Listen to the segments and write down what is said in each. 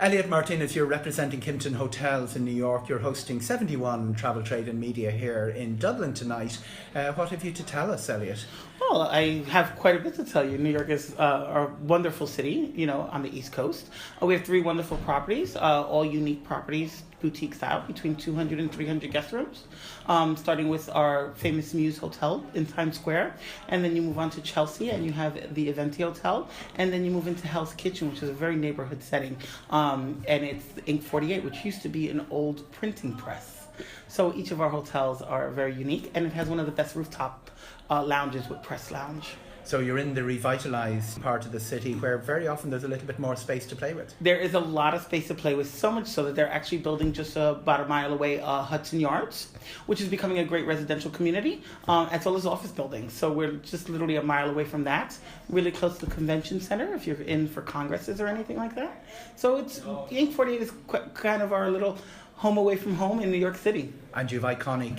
Elliot Martinez, you're representing Kimpton Hotels in New York. You're hosting 71 Travel, Trade and Media here in Dublin tonight. What have you to tell us, Elliot? Well, I have quite a bit to tell you. New York is a wonderful city, on the East Coast. We have three wonderful properties, all unique properties, boutique style, between 200 and 300 guest rooms, starting with our famous Muse Hotel in Times Square. And then you move on to Chelsea and you have the Eventi Hotel. And then you move into Hell's Kitchen, which is a very neighborhood setting. And it's Ink 48, which used to be an old printing press. So each of our hotels are very unique, and it has one of the best rooftop lounges with press lounge. So you're in the revitalised part of the city where very often there's a little bit more space to play with. There is a lot of space to play with, so much so that they're actually building just about a mile away Hudson Yards, which is becoming a great residential community, as well as office buildings. So we're just literally a mile away from that, really close to the convention center if you're in for congresses or anything like that. So it's Ink 48 is kind of our little home away from home in New York City. And you've iconic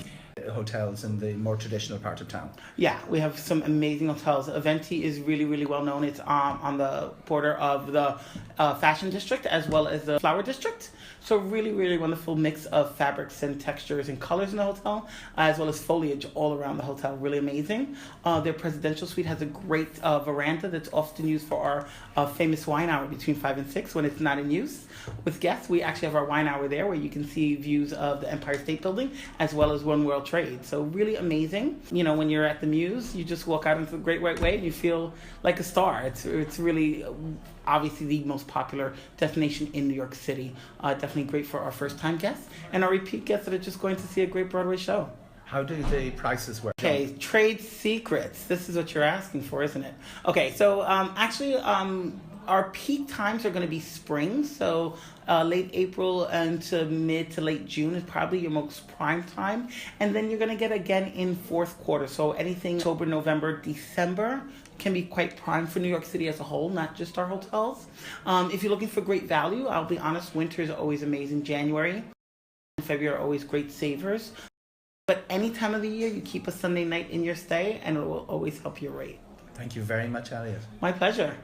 hotels in the more traditional part of town. Yeah, we have some amazing hotels. Eventi is really, really well known. It's on the border of the fashion district as well as the flower district. So really, really wonderful mix of fabrics and textures and colors in the hotel, as well as foliage all around the hotel. Really amazing. Their presidential suite has a great veranda that's often used for our famous wine hour between 5 and 6 when it's not in use. With guests, we actually have our wine hour there where you can see views of the Empire State Building as well as One World Trade. So really amazing. When you're at the Muse, you just walk out into the Great White Way and you feel like a star. It's really obviously the most popular destination in New York City. Definitely great for our first-time guests and our repeat guests that are just going to see a great Broadway show. How do the prices work? Okay, trade secrets. This is what you're asking for, isn't it? Okay, so actually our peak times are going to be spring, so late April and to mid to late June is probably your most prime time. And then you're going to get again in fourth quarter. So anything October, November, December can be quite prime for New York City as a whole, not just our hotels. If you're looking for great value, I'll be honest, winter is always amazing. January and February are always great savers. But any time of the year, you keep a Sunday night in your stay and it will always help your rate. Thank you very much, Elliot. My pleasure.